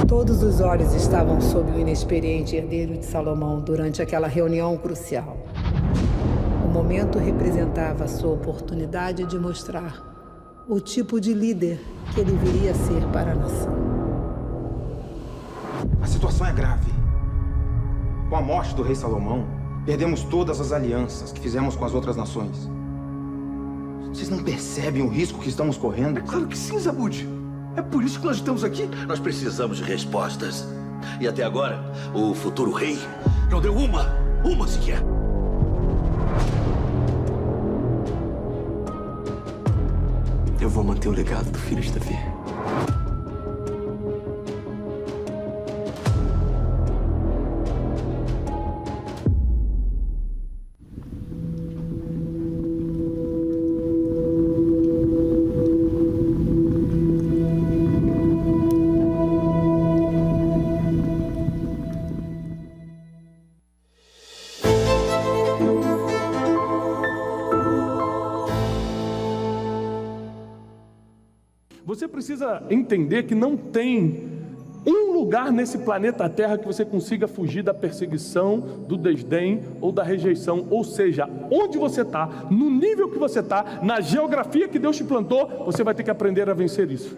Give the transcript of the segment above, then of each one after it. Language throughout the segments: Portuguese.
Todos os olhos estavam sob o inexperiente herdeiro de Salomão durante aquela reunião crucial. O momento representava a sua oportunidade de mostrar o tipo de líder que ele viria a ser para a nação. A situação é grave. Com a morte do rei Salomão, perdemos todas as alianças que fizemos com as outras nações. Vocês não percebem o risco que estamos correndo? É claro que sim, Zabud. É por isso que nós estamos aqui. Nós precisamos de respostas. E até agora, o futuro rei não deu uma sequer. Eu vou manter o legado do filho de Davi. Você precisa entender que não tem um lugar nesse planeta Terra que você consiga fugir da perseguição, do desdém ou da rejeição. Ou seja, onde você está, no nível que você está, na geografia que Deus te plantou, você vai ter que aprender a vencer isso.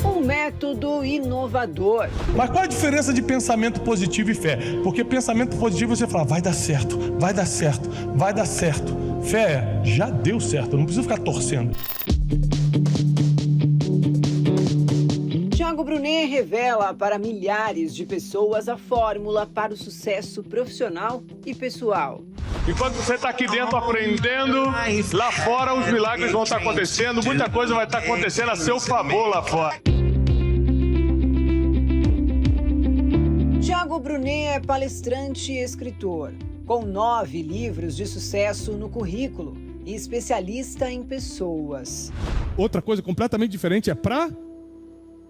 Um método inovador. Mas qual a diferença de pensamento positivo e fé? Porque pensamento positivo você fala, vai dar certo, vai dar certo, vai dar certo. Fé, já deu certo, eu não preciso ficar torcendo. Tiago Brunet revela para milhares de pessoas a fórmula para o sucesso profissional e pessoal. Enquanto você está aqui dentro aprendendo, lá fora os milagres vão estar acontecendo, muita coisa vai estar acontecendo a seu favor lá fora. Tiago Brunet é palestrante e escritor, com 9 livros de sucesso no currículo e especialista em pessoas. Outra coisa completamente diferente é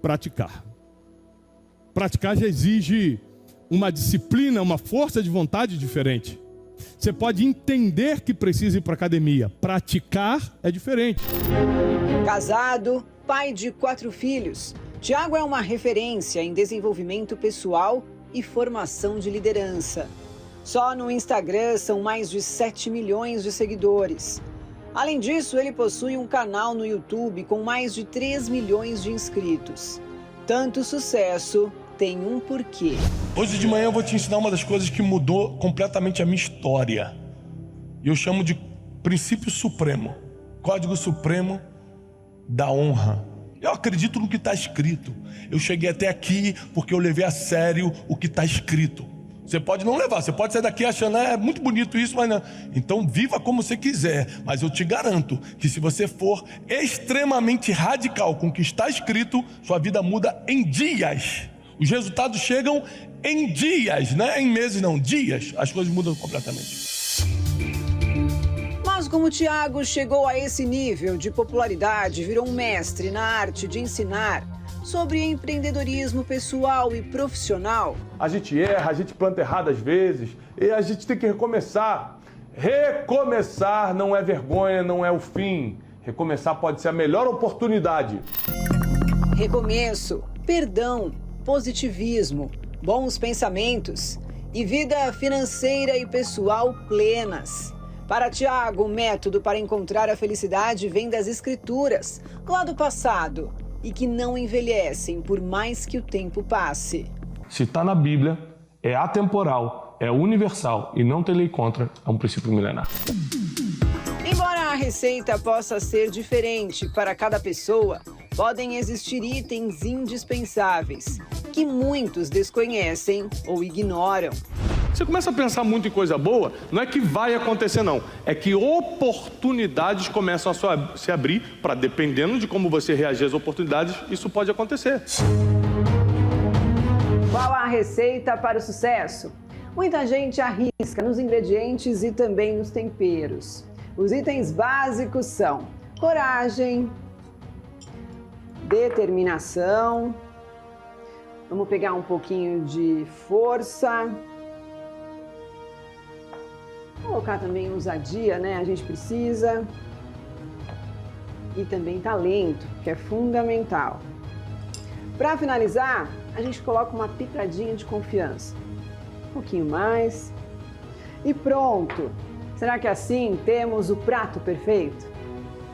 praticar. Praticar já exige uma disciplina, uma força de vontade diferente. Você pode entender que precisa ir para a academia. Praticar é diferente. Casado, pai de 4 filhos, Tiago é uma referência em desenvolvimento pessoal e formação de liderança. Só no Instagram são mais de 7 milhões de seguidores. Além disso, ele possui um canal no YouTube com mais de 3 milhões de inscritos. Tanto sucesso tem um porquê. Hoje de manhã eu vou te ensinar uma das coisas que mudou completamente a minha história. E eu chamo de princípio supremo, código supremo da honra. Eu acredito no que está escrito. Eu cheguei até aqui porque eu levei a sério o que está escrito. Você pode não levar, você pode sair daqui achando, é muito bonito isso, mas não. Então viva como você quiser, mas eu te garanto que se você for extremamente radical com o que está escrito, sua vida muda em dias. Os resultados chegam em dias, né? Em meses não, dias, as coisas mudam completamente. Mas como Tiago chegou a esse nível de popularidade, virou um mestre na arte de ensinar sobre empreendedorismo pessoal e profissional. A gente erra, a gente planta errado às vezes, e a gente tem que recomeçar. Recomeçar não é vergonha, não é o fim. Recomeçar pode ser a melhor oportunidade. Recomeço, perdão, positivismo, bons pensamentos e vida financeira e pessoal plenas. Para Tiago, o método para encontrar a felicidade vem das escrituras, lá do passado, e que não envelhecem por mais que o tempo passe. Se está na Bíblia, é atemporal, é universal e não tem lei contra, é um princípio milenar. Embora a receita possa ser diferente para cada pessoa, podem existir itens indispensáveis que muitos desconhecem ou ignoram. Você começa a pensar muito em coisa boa, não é que vai acontecer não, é que oportunidades começam a se abrir para, dependendo de como você reagir às oportunidades, isso pode acontecer. Qual a receita para o sucesso? Muita gente arrisca nos ingredientes e também nos temperos. Os itens básicos são coragem, determinação, vamos pegar um pouquinho de força, colocar também ousadia, né? A gente precisa. e também talento, que é fundamental. Para finalizar, a gente coloca uma pitadinha de confiança. Um pouquinho mais. E pronto! Será que assim temos o prato perfeito?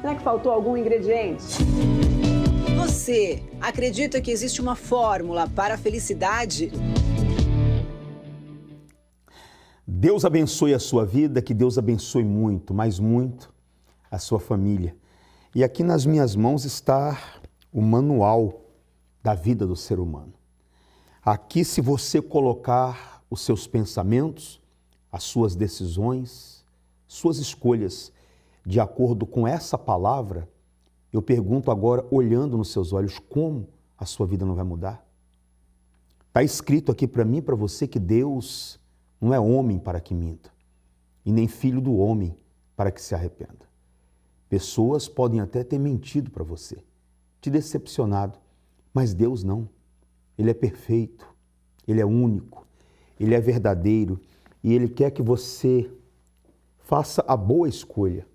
Será que faltou algum ingrediente? Você acredita que existe uma fórmula para a felicidade? Deus abençoe a sua vida, que Deus abençoe muito, mas muito, a sua família. E aqui nas minhas mãos está o manual da vida do ser humano. Aqui, se você colocar os seus pensamentos, as suas decisões, suas escolhas de acordo com essa palavra, eu pergunto agora, olhando nos seus olhos, como a sua vida não vai mudar? Está escrito aqui para mim e para você que Deus não é homem para que minta, e nem filho do homem para que se arrependa. Pessoas podem até ter mentido para você, te decepcionado, mas Deus não. Ele é perfeito, Ele é único, Ele é verdadeiro e Ele quer que você faça a boa escolha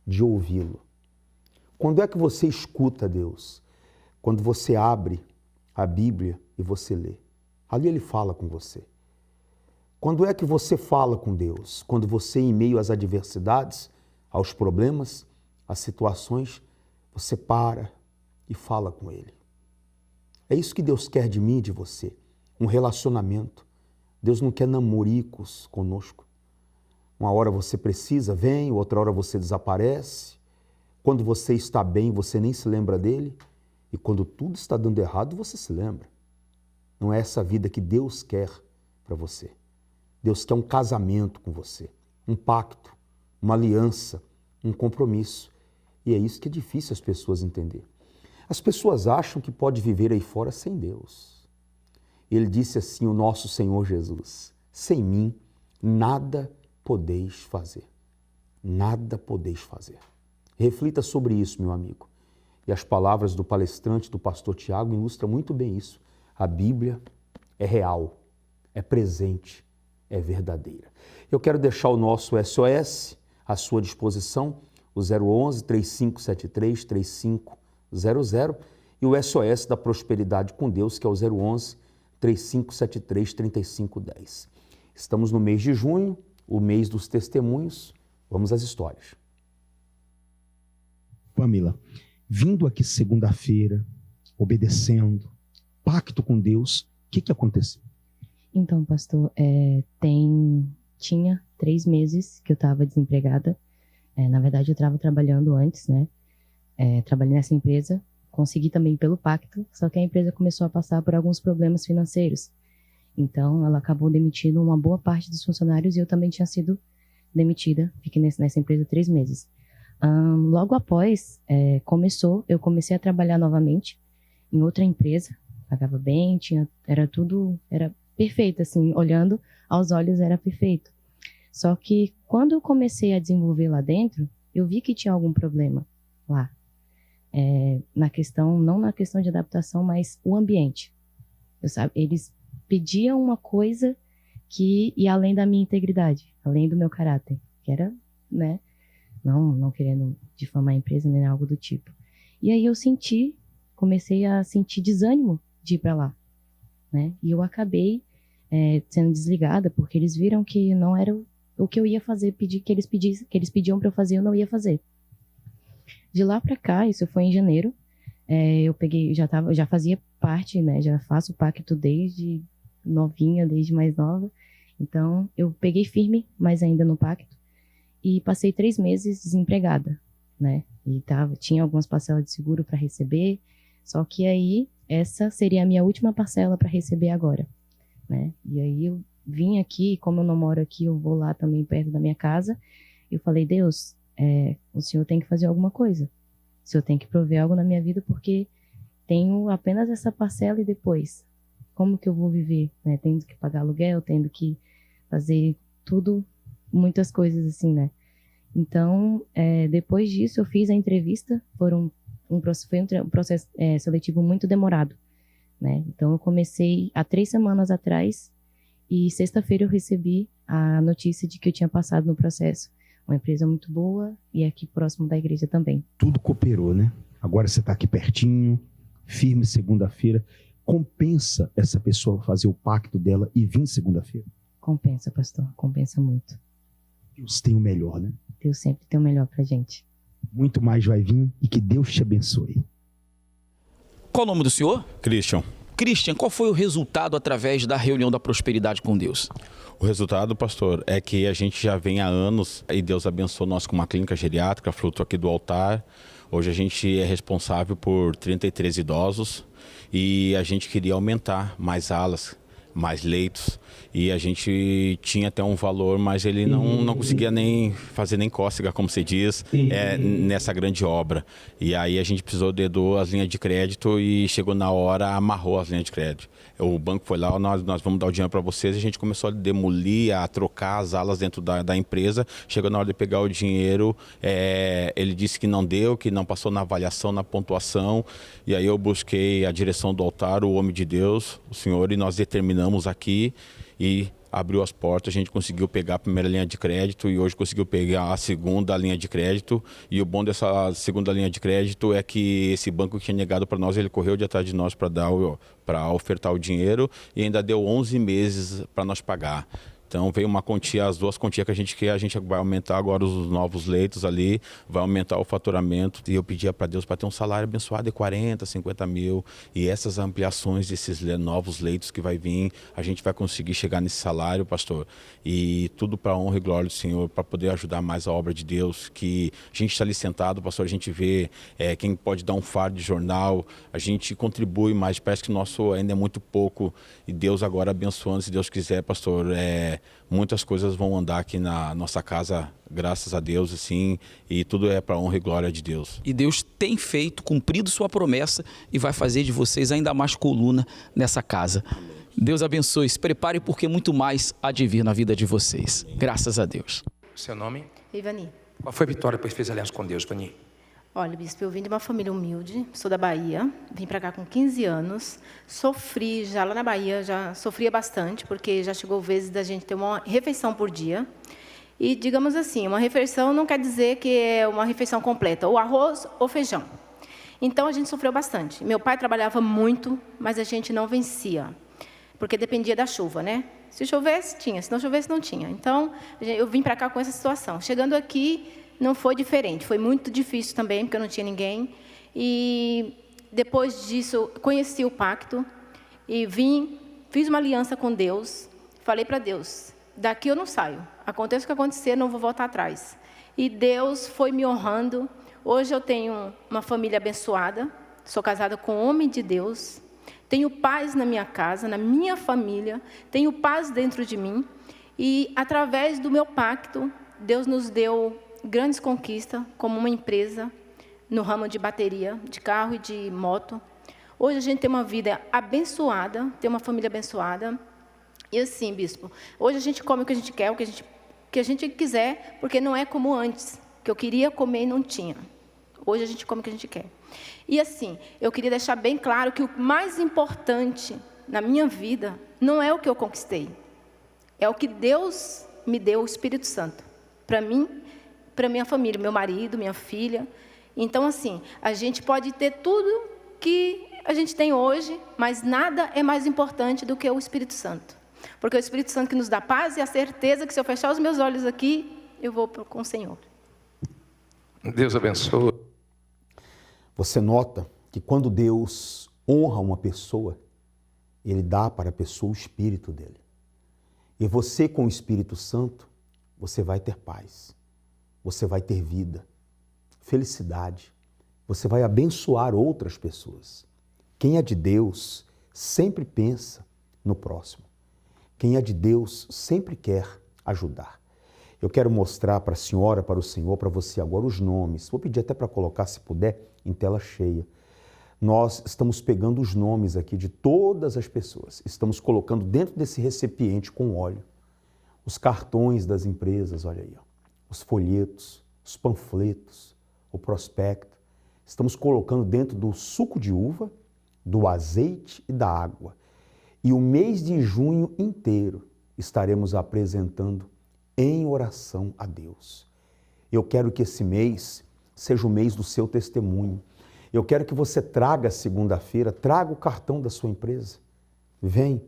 de ouvi-lo. Quando é que você escuta Deus? Quando você abre a Bíblia e você lê. Ali Ele fala com você. Quando é que você fala com Deus? Quando você, em meio às adversidades, aos problemas, às situações, você para e fala com Ele. É isso que Deus quer de mim e de você, um relacionamento. Deus não quer namoricos conosco. Uma hora você precisa, vem, outra hora você desaparece. Quando você está bem, você nem se lembra dele. E quando tudo está dando errado, você se lembra. Não é essa vida que Deus quer para você. Deus quer um casamento com você, um pacto, uma aliança, um compromisso. E é isso que é difícil as pessoas entenderem. As pessoas acham que pode viver aí fora sem Deus. Ele disse assim, o nosso Senhor Jesus, sem mim nada podeis fazer. Nada podeis fazer. Reflita sobre isso, meu amigo. E as palavras do palestrante, do pastor Tiago, ilustram muito bem isso. A Bíblia é real, é presente, é verdadeira. Eu quero deixar o nosso SOS à sua disposição, o 011-3573-3500 e o SOS da Prosperidade com Deus, que é o 011-3573-3510. Estamos no mês de junho, o mês dos testemunhos. Vamos às histórias. Pamela, vindo aqui segunda-feira, obedecendo, pacto com Deus, o que aconteceu? Então, pastor, tinha 3 meses que eu estava desempregada. Na verdade, eu estava trabalhando antes, né? Trabalhei nessa empresa, consegui também pelo pacto, só que a empresa começou a passar por alguns problemas financeiros. Então, ela acabou demitindo uma boa parte dos funcionários e eu também tinha sido demitida. Fiquei nessa empresa 3 meses. Logo após, eu comecei a trabalhar novamente em outra empresa, pagava bem, era perfeito, assim, olhando aos olhos era perfeito. Só que quando eu comecei a desenvolver lá dentro, eu vi que tinha algum problema lá. Não na questão de adaptação, mas o ambiente. Eles pediam uma coisa que ia além da minha integridade, além do meu caráter, que era, né, não querendo difamar a empresa nem algo do tipo. E aí eu comecei a sentir desânimo de ir para lá, né? E eu acabei sendo desligada porque eles viram que não era o que eu ia fazer, que eles pediam para eu fazer, eu não ia fazer. De lá para cá, isso foi em janeiro, eu já fazia parte, né? Já faço pacto desde novinha, desde mais nova. Então, eu peguei firme, mas ainda no pacto, e passei 3 meses desempregada, né? E tinha algumas parcelas de seguro para receber, só que aí essa seria a minha última parcela para receber agora, né? E aí eu vim aqui, como eu não moro aqui, eu vou lá também perto da minha casa, e eu falei, Deus, o Senhor tem que fazer alguma coisa, o Senhor tem que prover algo na minha vida, porque tenho apenas essa parcela e depois, como que eu vou viver, né? Tendo que pagar aluguel, tendo que fazer tudo, muitas coisas assim, né? Então, depois disso, eu fiz a entrevista, foi um processo seletivo muito demorado, né? Então, eu comecei há 3 semanas atrás e sexta-feira eu recebi a notícia de que eu tinha passado no processo. Uma empresa muito boa e aqui próximo da igreja também. Tudo cooperou, né? Agora você está aqui pertinho, firme segunda-feira. Compensa essa pessoa fazer o pacto dela e vir segunda-feira? Compensa, pastor. Compensa muito. Deus tem o melhor, né? Deus sempre tem o melhor pra gente. Muito mais vai vir e que Deus te abençoe. Qual o nome do senhor? Christian. Christian, qual foi o resultado através da reunião da prosperidade com Deus? O resultado, pastor, é que a gente já vem há anos e Deus abençoou nós com uma clínica geriátrica, fruto aqui do altar. Hoje a gente é responsável por 33 idosos e a gente queria aumentar mais alas, mais leitos. E a gente tinha até um valor, mas ele não conseguia nem fazer nem cócega, como se diz, nessa grande obra. E aí a gente precisou de duas linhas de crédito e chegou na hora, amarrou as linhas de crédito. O banco foi lá, nós vamos dar o dinheiro para vocês, e a gente começou a demolir, a trocar as alas dentro da empresa. Chegou na hora de pegar o dinheiro, ele disse que não deu, que não passou na avaliação, na pontuação. E aí eu busquei a direção do altar, o homem de Deus, o Senhor, e nós determinamos aqui e abriu as portas, a gente conseguiu pegar a primeira linha de crédito e hoje conseguiu pegar a segunda linha de crédito. E o bom dessa segunda linha de crédito é que esse banco que tinha negado para nós, ele correu de atrás de nós para ofertar o dinheiro e ainda deu 11 meses para nós pagar. Então veio uma quantia, as duas quantias que a gente quer, a gente vai aumentar agora os novos leitos ali, vai aumentar o faturamento. E eu pedia para Deus para ter um salário abençoado de 40, 50 mil. E essas ampliações desses novos leitos que vai vir, a gente vai conseguir chegar nesse salário, pastor. E tudo para a honra e glória do Senhor, para poder ajudar mais a obra de Deus. Que a gente está ali sentado, pastor, a gente vê quem pode dar um fardo de jornal, a gente contribui, mas parece que o nosso ainda é muito pouco. E Deus agora abençoando, se Deus quiser, pastor, muitas coisas vão andar aqui na nossa casa, graças a Deus, assim, e tudo é para a honra e glória de Deus. E Deus tem feito, cumprido sua promessa e vai fazer de vocês ainda mais coluna nessa casa. Deus abençoe, se prepare porque muito mais há de vir na vida de vocês. Graças a Deus. Seu nome? Ivani. Qual foi a vitória depois que fez aliança com Deus, Ivani? Olha, bispo, eu vim de uma família humilde, sou da Bahia, vim para cá com 15 anos, sofri já lá na Bahia, já sofria bastante, porque já chegou vezes da gente ter uma refeição por dia. E, digamos assim, uma refeição não quer dizer que é uma refeição completa, ou arroz ou feijão. Então, a gente sofreu bastante. Meu pai trabalhava muito, mas a gente não vencia, porque dependia da chuva, né? Se chovesse, tinha, se não chovesse, não tinha. Então, eu vim para cá com essa situação. Chegando aqui, não foi diferente, foi muito difícil também, porque eu não tinha ninguém. E depois disso, conheci o pacto e fiz uma aliança com Deus. Falei para Deus, daqui eu não saio. Aconteça o que acontecer, não vou voltar atrás. E Deus foi me honrando. Hoje eu tenho uma família abençoada, sou casada com um homem de Deus, tenho paz na minha casa, na minha família, tenho paz dentro de mim. E através do meu pacto, Deus nos deu grandes conquistas, como uma empresa no ramo de bateria, de carro e de moto. Hoje a gente tem uma vida abençoada, tem uma família abençoada. E assim, bispo, hoje a gente come o que a gente quer, o que a gente quiser, porque não é como antes, que eu queria comer e não tinha. Hoje a gente come o que a gente quer. E assim, eu queria deixar bem claro que o mais importante na minha vida não é o que eu conquistei, é o que Deus me deu, o Espírito Santo, para mim, para minha família, meu marido, minha filha. Então, assim, a gente pode ter tudo que a gente tem hoje, mas nada é mais importante do que o Espírito Santo. Porque é o Espírito Santo que nos dá paz e a certeza que se eu fechar os meus olhos aqui, eu vou com o Senhor. Deus abençoe. Você nota que quando Deus honra uma pessoa, Ele dá para a pessoa o Espírito dele. E você com o Espírito Santo, você vai ter paz. Você vai ter vida, felicidade, você vai abençoar outras pessoas. Quem é de Deus sempre pensa no próximo. Quem é de Deus sempre quer ajudar. Eu quero mostrar para a senhora, para o senhor, para você agora os nomes. Vou pedir até para colocar, se puder, em tela cheia. Nós estamos pegando os nomes aqui de todas as pessoas. Estamos colocando dentro desse recipiente com óleo os cartões das empresas, olha aí, ó. Os folhetos, os panfletos, o prospecto. Estamos colocando dentro do suco de uva, do azeite e da água. E o mês de junho inteiro estaremos apresentando em oração a Deus. Eu quero que esse mês seja o mês do seu testemunho. Eu quero que você traga segunda-feira, traga o cartão da sua empresa. Vem,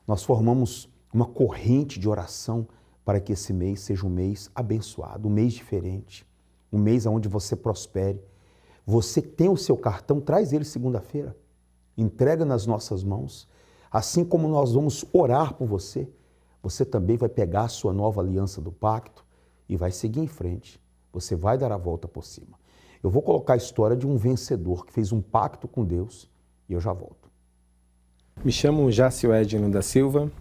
nós formamos uma corrente de oração para que esse mês seja um mês abençoado, um mês diferente, um mês onde você prospere. Você tem o seu cartão, traz ele segunda-feira, entrega nas nossas mãos. Assim como nós vamos orar por você, você também vai pegar a sua nova aliança do pacto e vai seguir em frente. Você vai dar a volta por cima. Eu vou colocar a história de um vencedor que fez um pacto com Deus e eu já volto. Me chamo Jácio Edno da Silva.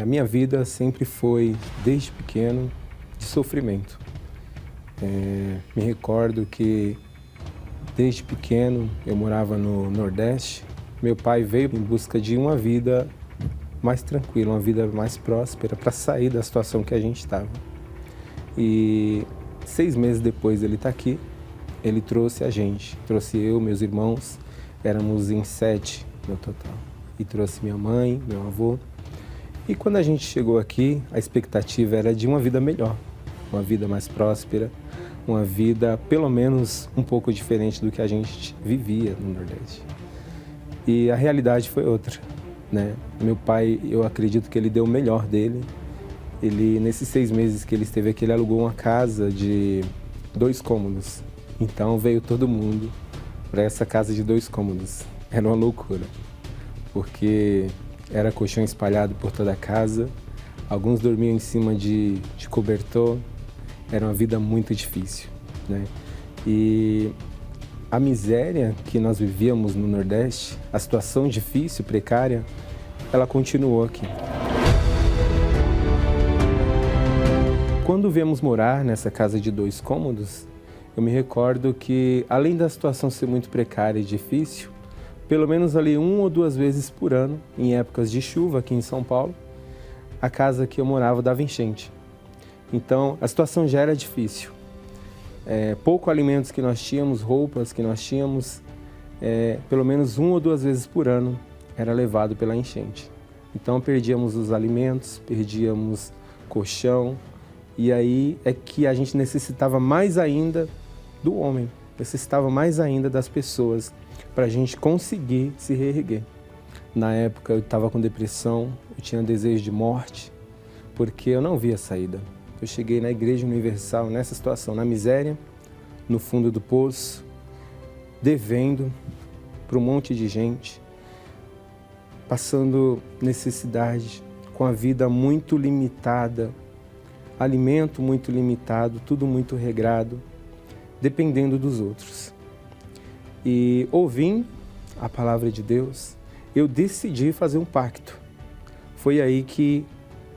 A minha vida sempre foi, desde pequeno, de sofrimento. Me recordo que, desde pequeno, eu morava no Nordeste. Meu pai veio em busca de uma vida mais tranquila, uma vida mais próspera, para sair da situação que a gente estava. E 6 meses depois ele está aqui, ele trouxe a gente, trouxe eu, meus irmãos, éramos em 7 no total. E trouxe minha mãe, meu avô. E quando a gente chegou aqui, a expectativa era de uma vida melhor, uma vida mais próspera, uma vida pelo menos um pouco diferente do que a gente vivia no Nordeste. E a realidade foi outra, né? Meu pai, eu acredito que ele deu o melhor dele. Ele, nesses 6 meses que ele esteve aqui, ele alugou uma casa de 2 cômodos. Então veio todo mundo para essa casa de 2 cômodos. Era uma loucura, porque era colchão espalhado por toda a casa, alguns dormiam em cima de cobertor, era uma vida muito difícil, né? E a miséria que nós vivíamos no Nordeste, a situação difícil, precária, ela continuou aqui. Quando viemos morar nessa casa de 2 cômodos, eu me recordo que, além da situação ser muito precária e difícil, pelo menos ali 1 ou 2 vezes por ano, em épocas de chuva aqui em São Paulo, a casa que eu morava dava enchente. Então, a situação já era difícil. Pouco alimentos que nós tínhamos, roupas que nós tínhamos, pelo menos 1 ou 2 vezes por ano era levado pela enchente. Então, perdíamos os alimentos, perdíamos colchão, e aí é que a gente necessitava mais ainda do homem, necessitava mais ainda das pessoas para a gente conseguir se reerguer. Na época eu estava com depressão, eu tinha desejo de morte, porque eu não via saída. Eu cheguei na Igreja Universal nessa situação, na miséria, no fundo do poço, devendo para um monte de gente, passando necessidade, com a vida muito limitada, alimento muito limitado, tudo muito regrado, dependendo dos outros. E ouvindo a palavra de Deus, eu decidi fazer um pacto. Foi aí que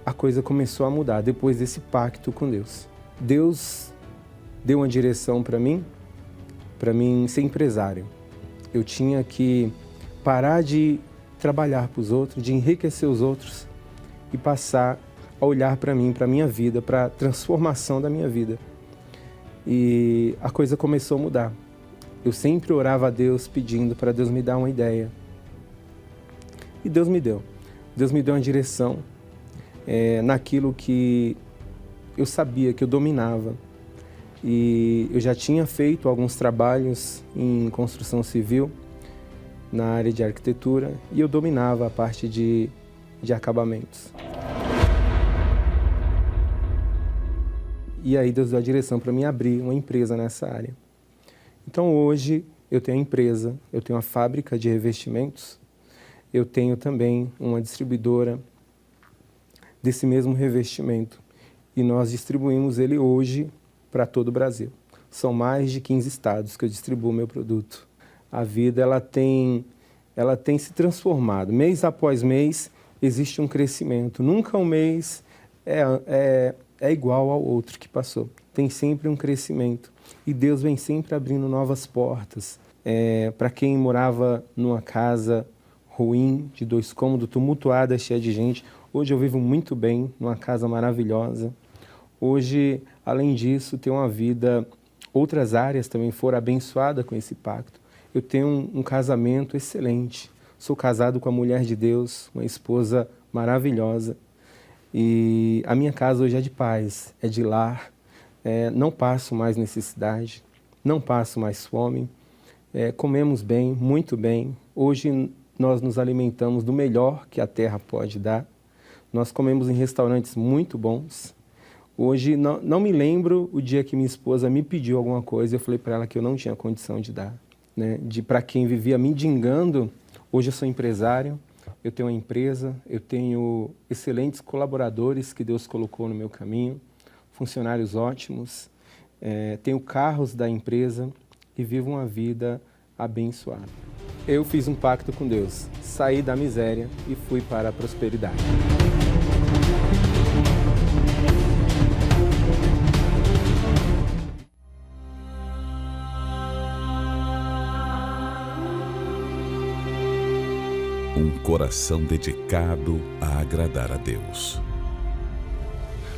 a coisa começou a mudar, depois desse pacto com Deus. Deus deu uma direção para mim ser empresário. Eu tinha que parar de trabalhar para os outros, de enriquecer os outros e passar a olhar para mim, para a minha vida, para a transformação da minha vida. E a coisa começou a mudar. Eu sempre orava a Deus pedindo para Deus me dar uma ideia. E Deus me deu. Deus me deu uma direção naquilo que eu sabia, que eu dominava. E eu já tinha feito alguns trabalhos em construção civil, na área de arquitetura, e eu dominava a parte de acabamentos. E aí Deus deu a direção para mim abrir uma empresa nessa área. Então hoje eu tenho a empresa, eu tenho uma fábrica de revestimentos, eu tenho também uma distribuidora desse mesmo revestimento. E nós distribuímos ele hoje para todo o Brasil. São mais de 15 estados que eu distribuo meu produto. A vida ela tem se transformado. Mês após mês existe um crescimento. Nunca um mês é igual ao outro que passou. Tem sempre um crescimento. E Deus vem sempre abrindo novas portas. Para quem morava numa casa ruim, de 2 cômodos, tumultuada, cheia de gente, hoje eu vivo muito bem, numa casa maravilhosa. Hoje, além disso, tenho uma vida, outras áreas também foram abençoadas com esse pacto. Eu tenho um casamento excelente. Sou casado com a mulher de Deus, uma esposa maravilhosa. E a minha casa hoje é de paz, é de lar. Não passo mais necessidade, não passo mais fome. comemos bem, muito bem. Hoje nós nos alimentamos do melhor que a terra pode dar. Nós comemos em restaurantes muito bons. Hoje não me lembro o dia que minha esposa me pediu alguma coisa e eu falei para ela que eu não tinha condição de dar. Né? Para quem vivia mendigando, hoje eu sou empresário, eu tenho uma empresa, eu tenho excelentes colaboradores que Deus colocou no meu caminho, funcionários ótimos, tenho carros da empresa e vivo uma vida abençoada. Eu fiz um pacto com Deus, saí da miséria e fui para a prosperidade. Um coração dedicado a agradar a Deus.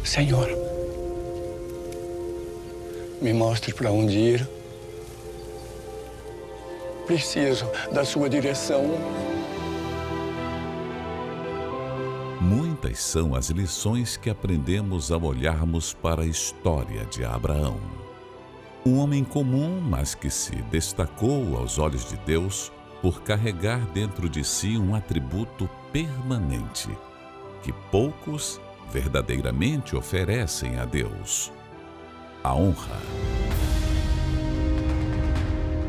Senhor, me mostre para onde ir. Preciso da sua direção. Muitas são as lições que aprendemos ao olharmos para a história de Abraão. Um homem comum, mas que se destacou aos olhos de Deus por carregar dentro de si um atributo permanente, que poucos verdadeiramente oferecem a Deus: a honra.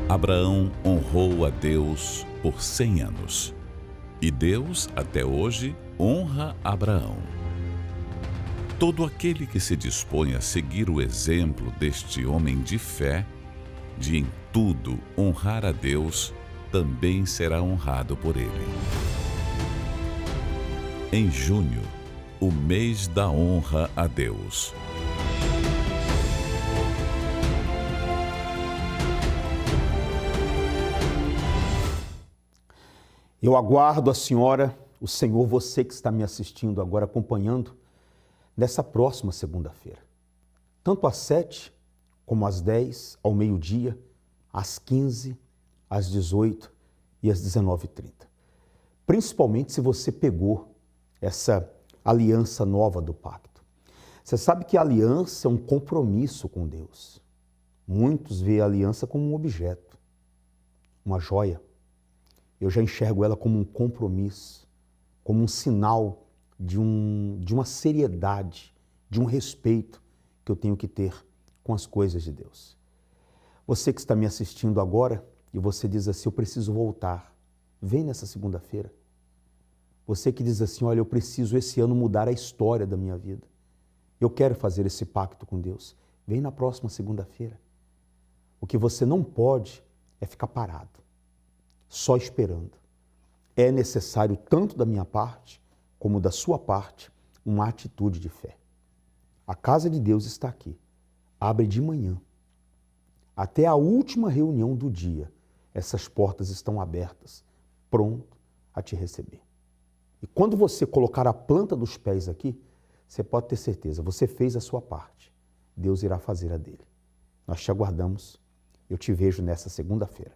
Abraão honrou a Deus por 100 anos. E Deus, até hoje, honra Abraão. Todo aquele que se dispõe a seguir o exemplo deste homem de fé, de em tudo honrar a Deus, também será honrado por ele. Em junho, o mês da honra a Deus. Eu aguardo a senhora, o senhor, você que está me assistindo agora, acompanhando, nessa próxima segunda-feira. Tanto às 7, como às 10, ao meio-dia, às 15, às 18 e às 19h30. Principalmente se você pegou essa aliança nova do pacto. Você sabe que a aliança é um compromisso com Deus. Muitos veem a aliança como um objeto, uma joia. Eu já enxergo ela como um compromisso, como um sinal de uma seriedade, de um respeito que eu tenho que ter com as coisas de Deus. Você que está me assistindo agora e você diz assim, eu preciso voltar, vem nessa segunda-feira. Você que diz assim, olha, eu preciso esse ano mudar a história da minha vida. Eu quero fazer esse pacto com Deus. Vem na próxima segunda-feira. O que você não pode é ficar parado, só esperando. É necessário, tanto da minha parte, como da sua parte, uma atitude de fé. A casa de Deus está aqui. Abre de manhã. Até a última reunião do dia, essas portas estão abertas, pronto a te receber. E quando você colocar a planta dos pés aqui, você pode ter certeza, você fez a sua parte. Deus irá fazer a dele. Nós te aguardamos. Eu te vejo nessa segunda-feira.